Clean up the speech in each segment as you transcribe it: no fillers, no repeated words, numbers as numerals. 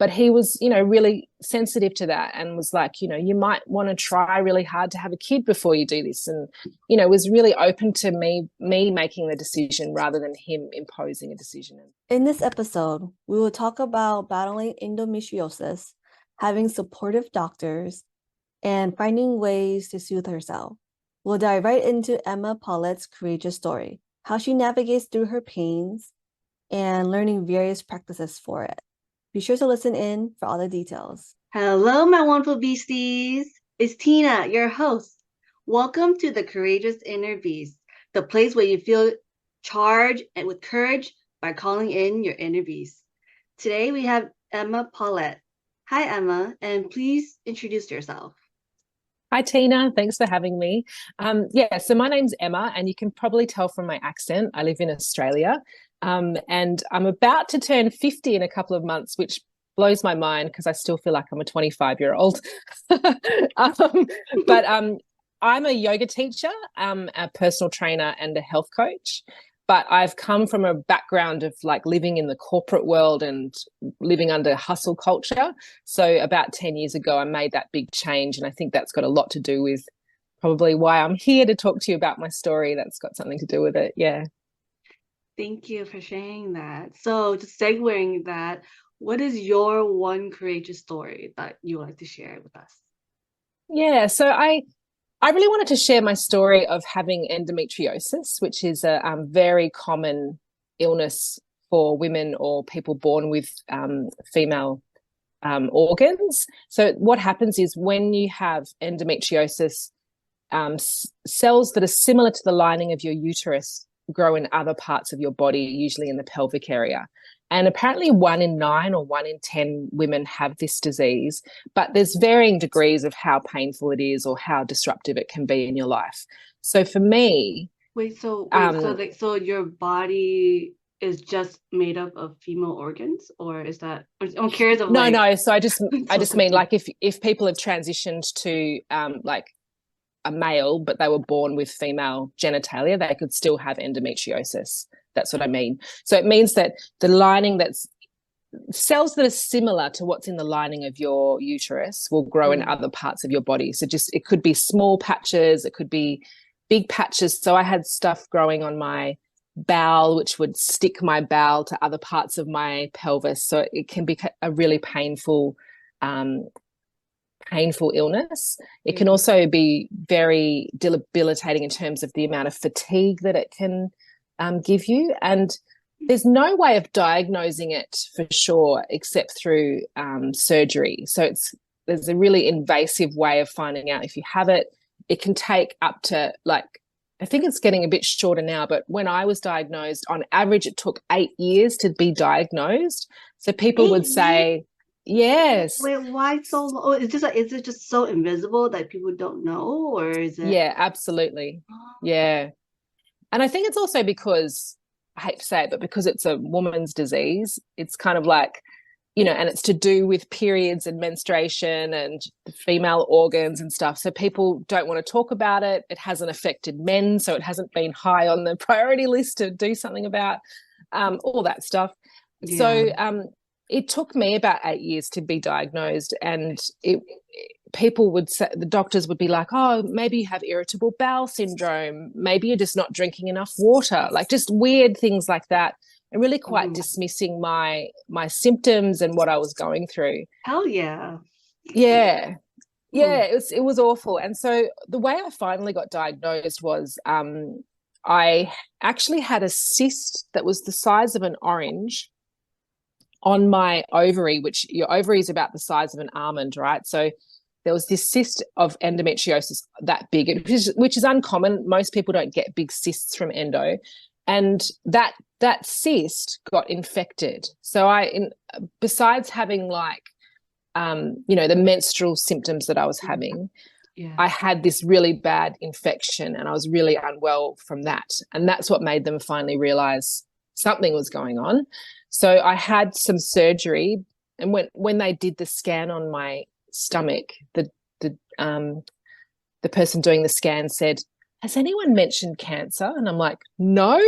But he was, really sensitive to that and was like, you might want to try really hard to have a kid before you do this. And, was really open to me making the decision rather than him imposing a decision. In this episode, we will talk about battling endometriosis, having supportive doctors, and finding ways to soothe herself. We'll dive right into Emma Polette's courageous story, how she navigates through her pains, and learning various practices for it. Be sure to listen in for all the details. Hello, my wonderful beasties. It's Tina, your host. Welcome to the Courageous Inner Beast, the place where you feel charged and with courage by calling in your inner beast. Today we have Emma Polette. Hi, Emma, and please introduce yourself. Hi, Tina. Thanks for having me. So my name's Emma, and you can probably tell from my accent, I live in Australia. And I'm about to turn 50 in a couple of months, which blows my mind because I still feel like I'm a 25-year-old. But I'm a yoga teacher, a personal trainer, and a health coach. But I've come from a background of like living in the corporate world and living under hustle culture. So about 10 years ago, I made that big change. And I think that's got a lot to do with probably why I'm here to talk to you about my story. That's got something to do with it. Yeah. Thank you for sharing that. So just segueing that, what is your one courageous story that you would like to share with us? Yeah, so I really wanted to share my story of having endometriosis, which is a very common illness for women or people born with female organs. So what happens is when you have endometriosis, cells that are similar to the lining of your uterus grow in other parts of your body, usually in the pelvic area. And apparently 1 in 9 or 1 in 10 women have this disease, but there's varying degrees of how painful it is or how disruptive it can be in your life. So for me... So your body is just made up of female organs, or is that... I'm curious of No. So I just mean like if people have transitioned to like a male, but they were born with female genitalia, they could still have endometriosis. That's what I mean. So it means that the lining that's cells that are similar to what's in the lining of your uterus will grow in other parts of your body. So just it could be small patches, it could be big patches. So I had stuff growing on my bowel, which would stick my bowel to other parts of my pelvis. So it can be a really painful illness. It can also be very debilitating in terms of the amount of fatigue that it can give you. And there's no way of diagnosing it for sure except through surgery. So there's a really invasive way of finding out if you have it. It can take up to I think it's getting a bit shorter now, but when I was diagnosed, on average, it took 8 years to be diagnosed. So people would say... Yes. Wait, why so long? Is it just so invisible that people don't know, or is it? Yeah, absolutely. Yeah. And I think it's also because, I hate to say it, but because it's a woman's disease, it's kind of like, and it's to do with periods and menstruation and the female organs and stuff. So people don't want to talk about it. It hasn't affected men, so it hasn't been high on the priority list to do something about all that stuff. Yeah. So it took me about 8 years to be diagnosed, and people would say, the doctors would be like, oh, maybe you have irritable bowel syndrome, maybe you're just not drinking enough water, like just weird things like that, and really quite dismissing my symptoms and what I was going through. Hell yeah. Yeah. Yeah, it was awful. And so the way I finally got diagnosed was I actually had a cyst that was the size of an orange on my ovary, which your ovary is about the size of an almond, right? So there was this cyst of endometriosis that big, which is uncommon. Most people don't get big cysts from endo. And that cyst got infected. So besides having the menstrual symptoms that I was having, I had this really bad infection and I was really unwell from that. And that's what made them finally realize something was going on. So I had some surgery, and when they did the scan on my stomach, the person doing the scan said, "Has anyone mentioned cancer?" And I'm like, "No."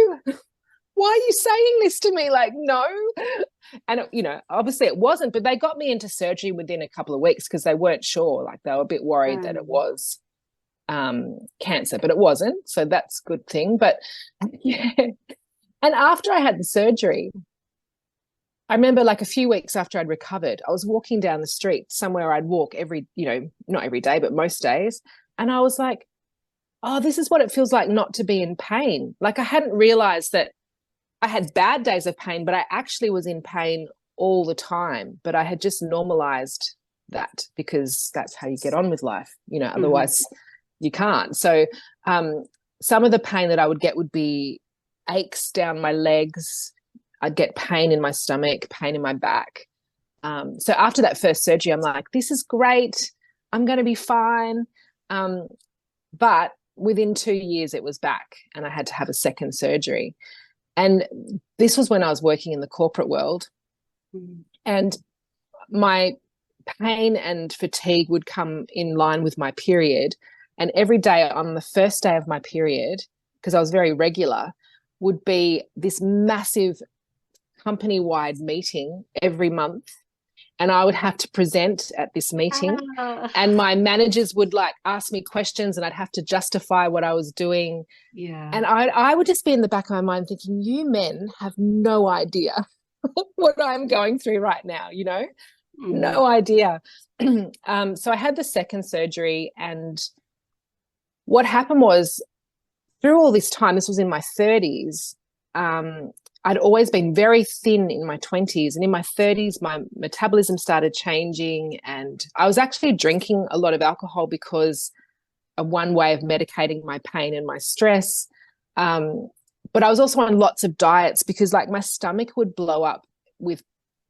why are you saying this to me? Like, no. And, obviously it wasn't, but they got me into surgery within a couple of weeks because they weren't sure. Like, they were a bit worried that it was cancer, but it wasn't. So that's a good thing. But yeah. And after I had the surgery, I remember like a few weeks after I'd recovered, I was walking down the street somewhere I'd walk every, not every day, but most days. And I was like, oh, this is what it feels like not to be in pain. Like, I hadn't realized that I had bad days of pain, but I actually was in pain all the time. But I had just normalized that because that's how you get on with life. Otherwise you can't. So some of the pain that I would get would be aches down my legs. I'd get pain in my stomach, pain in my back. So after that first surgery, I'm like, this is great. I'm going to be fine. But within 2 years, it was back and I had to have a second surgery. And this was when I was working in the corporate world. And my pain and fatigue would come in line with my period. And every day on the first day of my period, because I was very regular, would be this massive company-wide meeting every month, and I would have to present at this meeting, and my managers would like ask me questions and I'd have to justify what I was doing. And I would just be in the back of my mind thinking, you men have no idea what I'm going through right now, no idea. So I had the second surgery, and what happened was, through all this time, this was in my 30s, I'd always been very thin in my 20s, and in my 30s, my metabolism started changing, and I was actually drinking a lot of alcohol because of one way of medicating my pain and my stress. But I was also on lots of diets because like my stomach would blow up with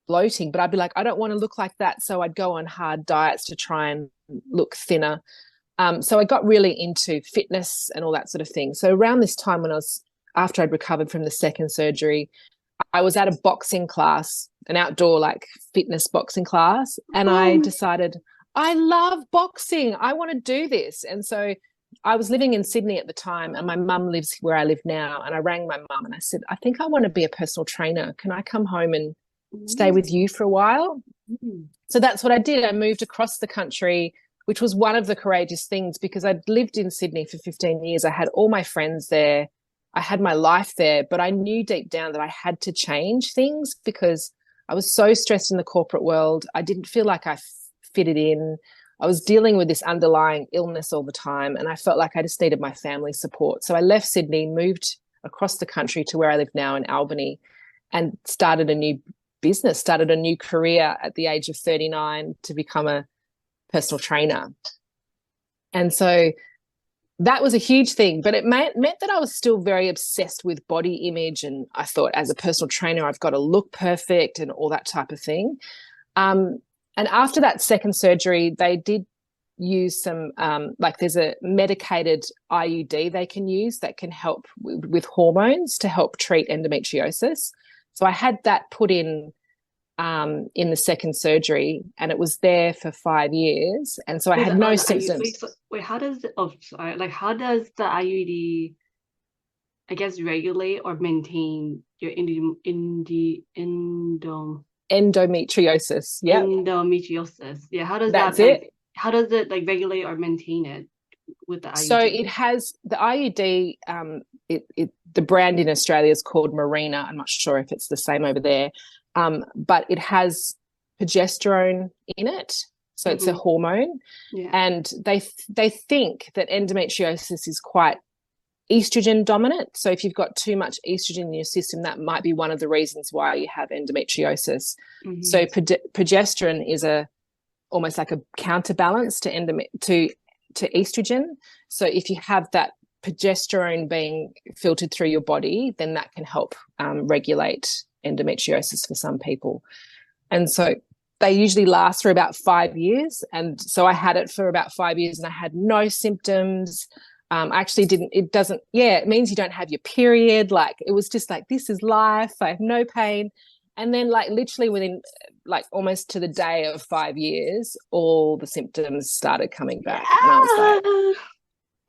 bloating, but I'd be like, I don't want to look like that. So I'd go on hard diets to try and look thinner. So I got really into fitness and all that sort of thing. So around this time after I'd recovered from the second surgery, I was at a boxing class, an outdoor like fitness boxing class. And I decided, I love boxing. I want to do this. And so I was living in Sydney at the time, and my mum lives where I live now. And I rang my mum and I said, I think I want to be a personal trainer. Can I come home and stay with you for a while? So that's what I did. I moved across the country, which was one of the courageous things because I'd lived in Sydney for 15 years. I had all my friends there. I had my life there, but I knew deep down that I had to change things because I was so stressed in the corporate world. I didn't feel like I fitted in. I was dealing with this underlying illness all the time, and I felt like I just needed my family support. So I left Sydney, moved across the country to where I live now in Albany, and started a new business, started a new career at the age of 39 to become a personal trainer. And so that was a huge thing, but it meant that I was still very obsessed with body image, and I thought as a personal trainer I've got to look perfect and all that type of thing. And after that second surgery, they did use some like there's a medicated IUD they can use that can help with hormones to help treat endometriosis. So I had that put in the second surgery, and it was there for 5 years, and so I had no symptoms. How does the IUD, I guess, regulate or maintain your endometriosis? Yeah, endometriosis. Yeah, how does that's it? How does it like regulate or maintain it with the IUD? So it has the IUD. The brand in Australia is called Marina. I'm not sure if it's the same over there. But it has progesterone in it, so it's a hormone, and they think that endometriosis is quite estrogen dominant. So if you've got too much estrogen in your system, that might be one of the reasons why you have endometriosis. So progesterone is almost like a counterbalance to estrogen. So if you have that progesterone being filtered through your body, then that can help regulate endometriosis for some people. And so they usually last for about 5 years. And so I had it for about 5 years and I had no symptoms. It means you don't have your period. Like, it was just like, this is life. I have no pain. And then like literally within like almost to the day of 5 years, all the symptoms started coming back. And I was like,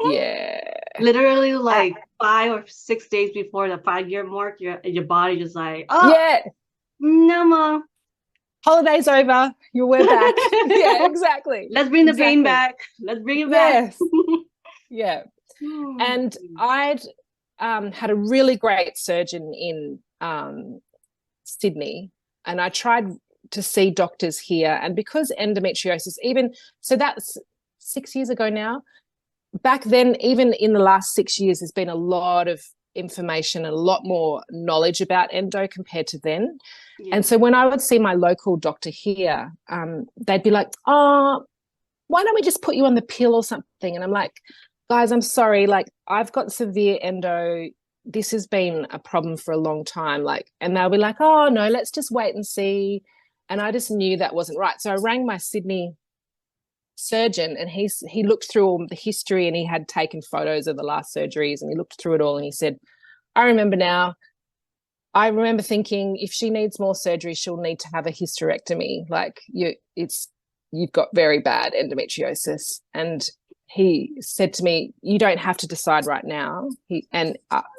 Yeah. Literally like 5 or 6 days before the 5-year mark, your body just like, oh, Yeah. no more. Holiday's over. We're back. Yeah, exactly. Let's bring the pain Exactly. back. Let's bring it back. Yes. Yeah. And I'd had a really great surgeon in Sydney, and I tried to see doctors here. And because endometriosis, so that's 6 years ago now. Back then, even in the last 6 years, there's been a lot of information and a lot more knowledge about endo compared to then. Yeah. And so when I would see my local doctor here, they'd be like, oh, why don't we just put you on the pill or something? And I'm like, guys, I'm sorry, like I've got severe endo. This has been a problem for a long time. Like, and they'll be like, oh no, let's just wait and see. And I just knew that wasn't right. So I rang my Sydney surgeon, and he looked through all the history, and he had taken photos of the last surgeries, and he looked through it all, and he said, I remember now. I remember thinking, if she needs more surgery, she'll need to have a hysterectomy. Like you've got very bad endometriosis. And he said to me, you don't have to decide right now.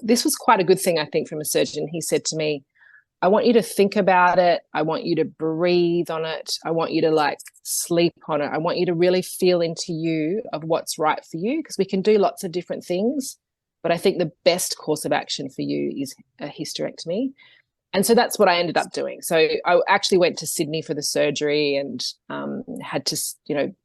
This was quite a good thing, I think, from a surgeon. He said to me, I want you to think about it. I want you to breathe on it. I want you to like sleep on it. I want you to really feel into you of what's right for you, because we can do lots of different things. But I think the best course of action for you is a hysterectomy. And so that's what I ended up doing. So I actually went to Sydney for the surgery, and had to,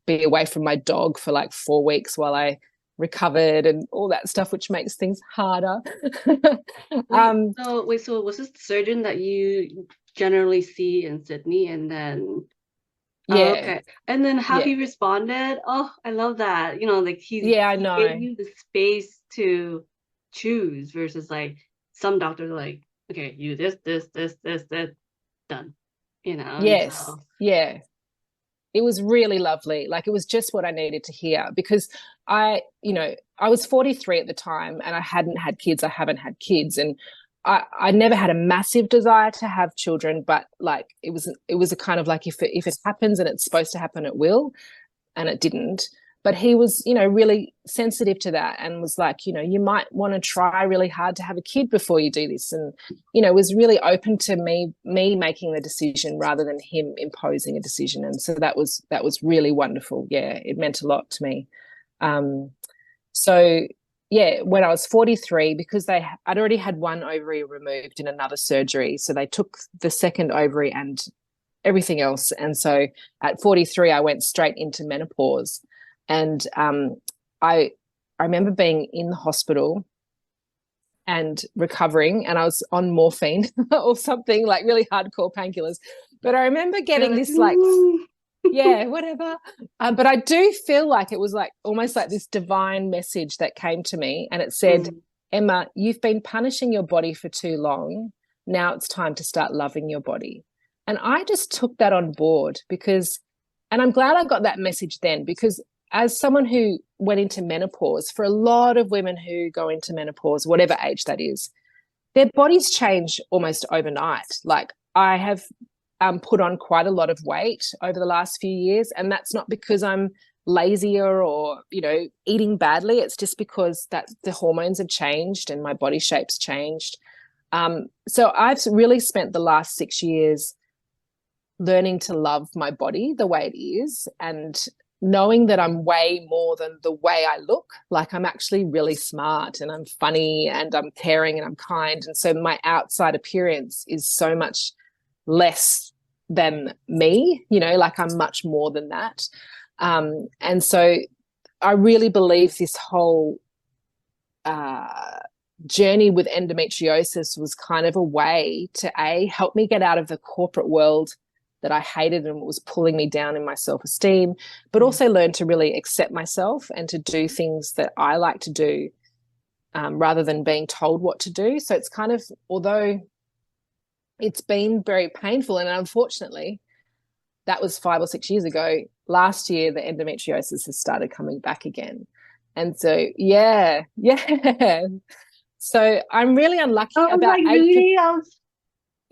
be away from my dog for like 4 weeks while I recovered and all that stuff, which makes things harder. So was this the surgeon that you generally see in Sydney? And then okay. And then how he responded? Oh, I love that. Like I know. He gave you the space to choose versus like some doctors are like, okay, you this, done. Yes. So. Yeah. It was really lovely. Like, it was just what I needed to hear, because I was 43 at the time, and I hadn't had kids. I haven't had kids. And I never had a massive desire to have children, but like, it was a kind of like, if it happens and it's supposed to happen, it will. And it didn't. But he was, really sensitive to that, and was like, you might want to try really hard to have a kid before you do this. And, was really open to me making the decision rather than him imposing a decision. And so that was really wonderful. Yeah, it meant a lot to me. So, yeah, when I was 43, because I'd already had one ovary removed in another surgery, so they took the second ovary and everything else. And so at 43, I went straight into menopause. And I remember being in the hospital and recovering, and I was on morphine or something, like really hardcore painkillers. But I remember getting this like, yeah, whatever. But I do feel like it was like almost like this divine message that came to me, and it said, Emma, you've been punishing your body for too long. Now it's time to start loving your body. And I just took that on board, and I'm glad I got that message then, because as someone who went into menopause, for a lot of women who go into menopause, whatever age that is, their bodies change almost overnight. Like, I have put on quite a lot of weight over the last few years, and that's not because I'm lazier or, eating badly. It's just because that the hormones have changed and my body shape's changed. So I've really spent the last 6 years learning to love my body the way it is, and knowing that I'm way more than the way I look. Like, I'm actually really smart, and I'm funny, and I'm caring, and I'm kind. And so my outside appearance is so much less than me, like I'm much more than that. And so I really believe this whole journey with endometriosis was kind of a way to help me get out of the corporate world that I hated and was pulling me down in my self-esteem, but also learn to really accept myself and to do things that I like to do, rather than being told what to do. So it's kind of, although it's been very painful, and unfortunately that was 5 or 6 years ago, last year the endometriosis has started coming back again. And so, yeah. So I'm really unlucky. About like, really?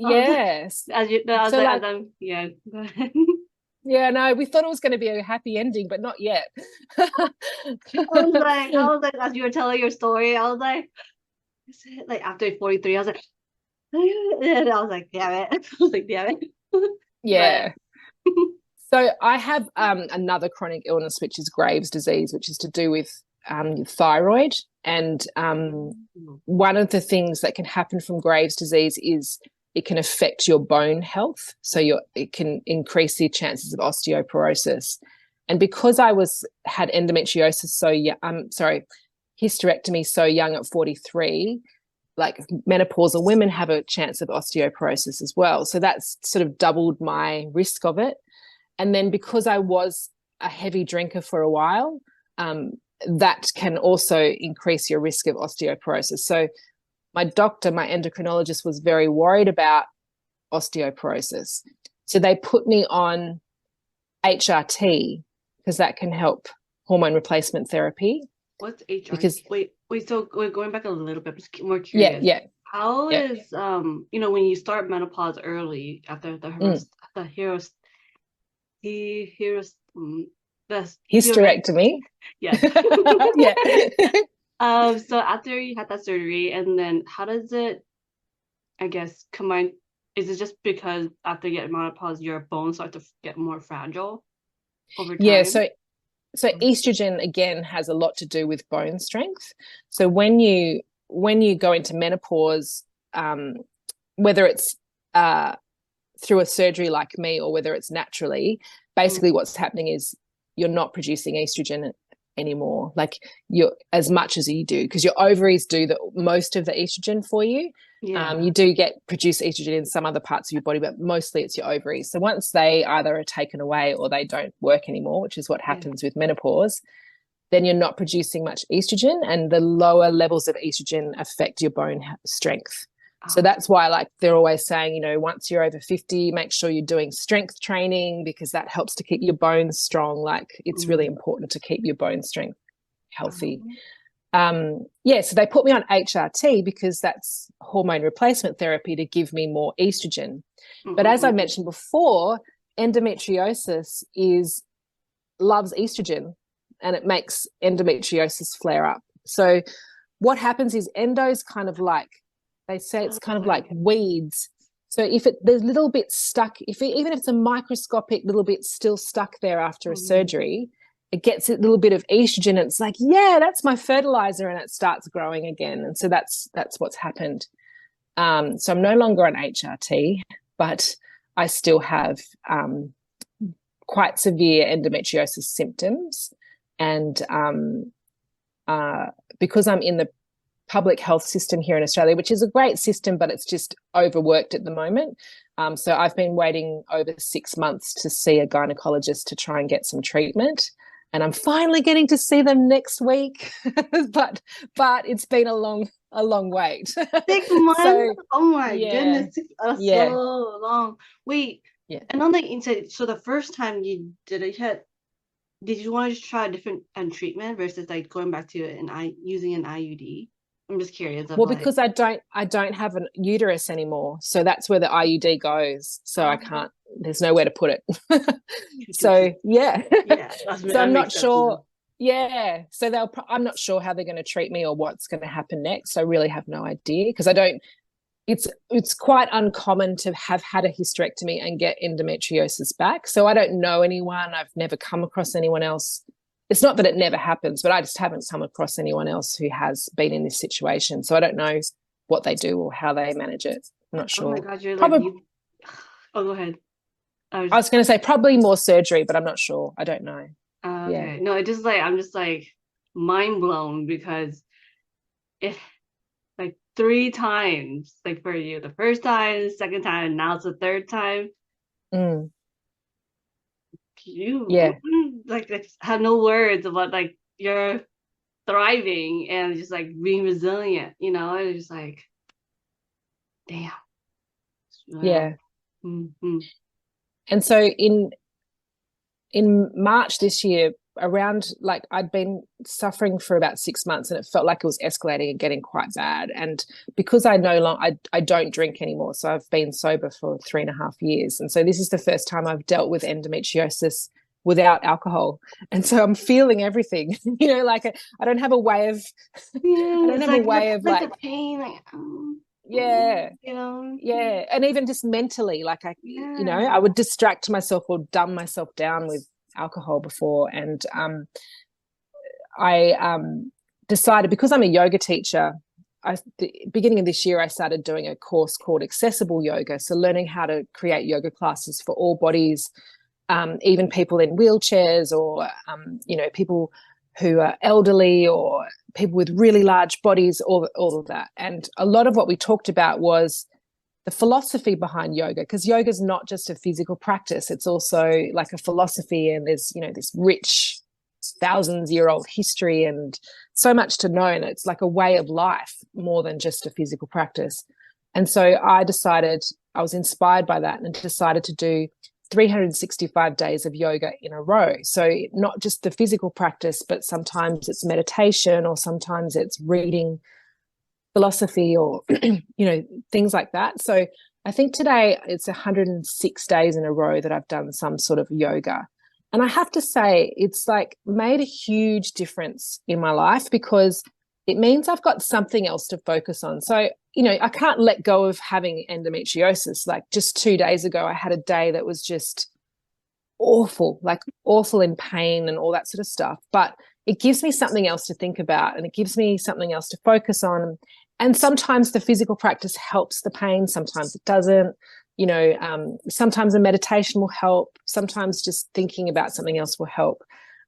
Yes. Yeah, go ahead. Yeah, no, we thought it was going to be a happy ending, but not yet. I was like, as you were telling your story, I was like, is it like after 43? I was like, and I was like, damn it. I was like, damn it. Yeah. So I have another chronic illness, which is Graves' disease, which is to do with your thyroid. And one of the things that can happen from Graves' disease is it can affect your bone health. So it can increase the chances of osteoporosis. And because I had endometriosis hysterectomy so young at 43, like menopausal women have a chance of osteoporosis as well. So that's sort of doubled my risk of it. And then because I was a heavy drinker for a while, that can also increase your risk of osteoporosis. So my doctor, my endocrinologist, was very worried about osteoporosis. So they put me on HRT because that can help hormone replacement therapy. What's HRT? Because wait, so we're going back a little bit, just more curious. Yeah. How is when you start menopause early after the hysterectomy? Yes. Yeah. So after you had that surgery, and then how does it, I guess, combine? Is it just because after you get menopause, your bones start to get more fragile over time? Yeah. So estrogen again has a lot to do with bone strength. So when you go into menopause, whether it's through a surgery like me or whether it's naturally, basically what's happening is you're not producing estrogen anymore, like you're as much as you do, because your ovaries do most of the estrogen for you. You do produce estrogen in some other parts of your body, but mostly it's your ovaries. So once they either are taken away or they don't work anymore, which is what happens with menopause, then you're not producing much estrogen, and the lower levels of estrogen affect your bone strength. So that's why, like, they're always saying, once you're over 50, make sure you're doing strength training because that helps to keep your bones strong. Like, it's really important to keep your bone strength healthy. So they put me on HRT because that's hormone replacement therapy to give me more estrogen. But as I mentioned before, endometriosis loves estrogen, and it makes endometriosis flare up. So what happens is endo's kind of like, they say it's kind of like weeds. So if there's a little bit stuck, even if it's a microscopic little bit still stuck there after a surgery, it gets a little bit of estrogen, and it's like, yeah, that's my fertilizer, and it starts growing again. And so that's what's happened. So I'm no longer on HRT, but I still have quite severe endometriosis symptoms. And because I'm in the public health system here in Australia, which is a great system, but it's just overworked at the moment. So I've been waiting over 6 months to see a gynecologist to try and get some treatment. And I'm finally getting to see them next week. but it's been a long wait. 6 months? So, oh my goodness. So long. Wait. Yeah. And on the inside, so the first time you did it, did you want to try a different treatment versus like going back to using an IUD? I'm just curious. Because I don't have a uterus anymore, so that's where the IUD goes. So I can't. There's nowhere to put it. So so I'm not sure. Yeah. So I'm not sure how they're going to treat me or what's going to happen next. I really have no idea, because I don't. It's quite uncommon to have had a hysterectomy and get endometriosis back. So I don't know anyone. I've never come across anyone else. It's not that it never happens, but I just haven't come across anyone else who has been in this situation. So I don't know what they do or how they manage it. I'm not sure. Oh my God, you're like go ahead. I was going to say probably more surgery, but I'm not sure. I don't know. Okay. No, I'm just like mind blown, because it like 3 times, like for you, the first time, the second time, and now it's the third time. You like have no words about like you're thriving and just like being resilient, it's just like, damn. And so in March this year, around, like, I'd been suffering for about 6 months, and it felt like it was escalating and getting quite bad. And because I don't drink anymore, so I've been sober for 3.5 years, and so this is the first time I've dealt with endometriosis without alcohol, and so I'm feeling everything. Like I don't have a way of I don't have a way of like the pain, yeah, yeah, and even just mentally, like I would distract myself or dumb myself down with alcohol before. And I decided, because I'm a yoga teacher, the beginning of this year I started doing a course called Accessible Yoga, so learning how to create yoga classes for all bodies, even people in wheelchairs, or people who are elderly, or people with really large bodies, all of that. And a lot of what we talked about was the philosophy behind yoga, because yoga is not just a physical practice, it's also like a philosophy, and there's this rich thousands-year-old history and so much to know, and it's like a way of life more than just a physical practice. And so I was inspired by that, and decided to do 365 days of yoga in a row. So not just the physical practice, but sometimes it's meditation, or sometimes it's reading philosophy, or things like that. So I think today it's 106 days in a row that I've done some sort of yoga. And I have to say, it's like made a huge difference in my life, because it means I've got something else to focus on. So, I can't let go of having endometriosis. Like, just 2 days ago, I had a day that was just awful, like awful in pain and all that sort of stuff. But it gives me something else to think about, and it gives me something else to focus on. And sometimes the physical practice helps the pain, sometimes it doesn't. Sometimes a meditation will help, sometimes just thinking about something else will help.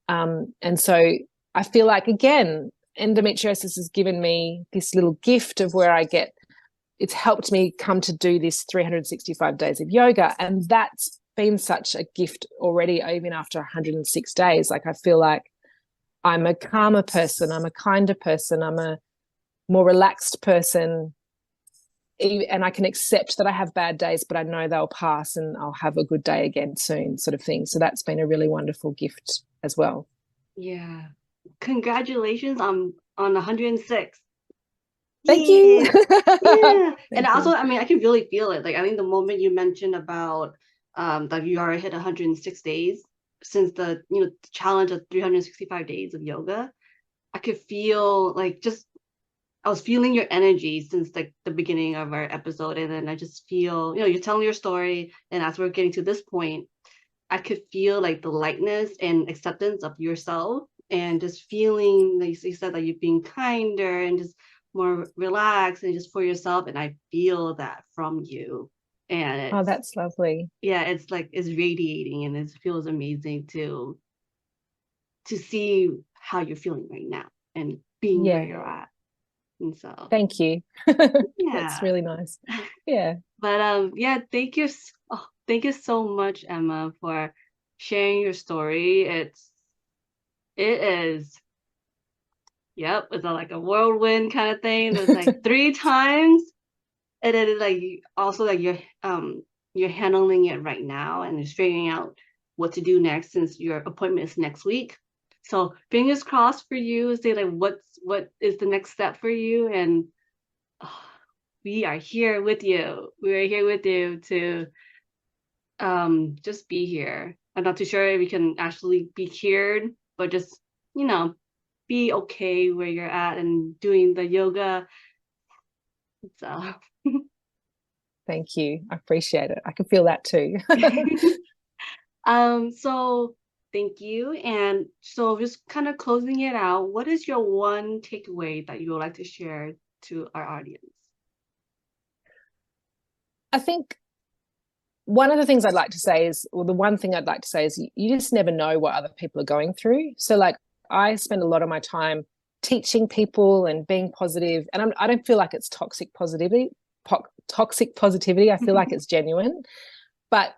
And so I feel like, again, endometriosis has given me this little gift of where it's helped me come to do this 365 days of yoga. And that's been such a gift already, even after 106 days. Like, I feel like I'm a calmer person, I'm a kinder person, I'm a more relaxed person, and I can accept that I have bad days, but I know they'll pass and I'll have a good day again soon, sort of thing. So that's been a really wonderful gift as well. Yeah. Congratulations on 106. Thank you. Yeah. And Thank also, you. I mean, I can really feel it. Like, I think the moment you mentioned about that you already hit 106 days since the challenge of 365 days of yoga, I could feel like I was feeling your energy since like the beginning of our episode. And then I just feel, you're telling your story. And as we're getting to this point, I could feel like the lightness and acceptance of yourself, and just feeling, like you said, that you're being kinder and just more relaxed and just for yourself. And I feel that from you. And that's lovely. Yeah, it's like, it's radiating, and it feels amazing to see how you're feeling right now and being where you're at. And so thank you. That's really nice. Yeah. But thank you so much, Emma, for sharing your story. It is it's like a whirlwind kind of thing. There's like 3 times, and then like also like you're handling it right now, and you're straightening out what to do next, since your appointment is next week. So fingers crossed for you. Say like what is the next step for you, and we are here with you. We are here with you to just be here. I'm not too sure if we can actually be cured, but just be okay where you're at and doing the yoga. So thank you. I appreciate it. I can feel that too. So thank you. And so just kind of closing it out, what is your one takeaway that you would like to share to our audience? I think one of the things I'd like to say is, or the one thing I'd like to say is, you just never know what other people are going through. So like, I spend a lot of my time teaching people and being positive, and I don't feel like it's toxic positivity. I feel like it's genuine. But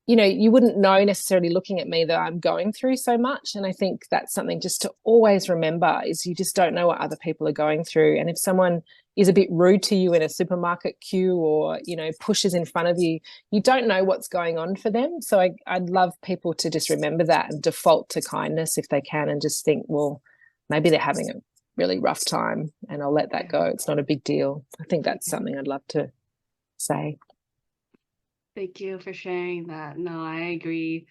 you wouldn't know necessarily looking at me that I'm going through so much. And I think that's something just to always remember, is you just don't know what other people are going through. And if someone is a bit rude to you in a supermarket queue, or, pushes in front of you, you don't know what's going on for them. So I'd love people to just remember that and default to kindness if they can, and just think, well, maybe they're having a really rough time and I'll let that go. It's not a big deal. I think that's something I'd love to say. Thank you for sharing that. No, I agree.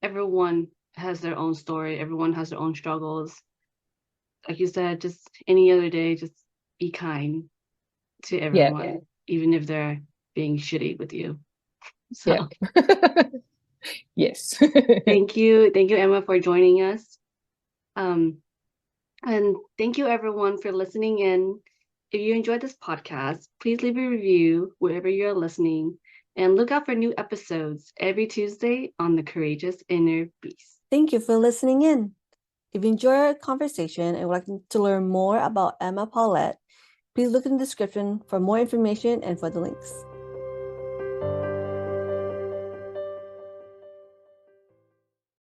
Everyone has their own story. Everyone has their own struggles. Like you said, just any other day, just be kind to everyone, even if they're being shitty with you. So yes. Thank you, Emma, for joining us. And thank you, everyone, for listening in. If you enjoyed this podcast, please leave a review wherever you're listening, and look out for new episodes every Tuesday on the Courageous Inner Beast. Thank you for listening in. If you enjoy our conversation and would like to learn more about Emma Polette, please look in the description for more information and for the links.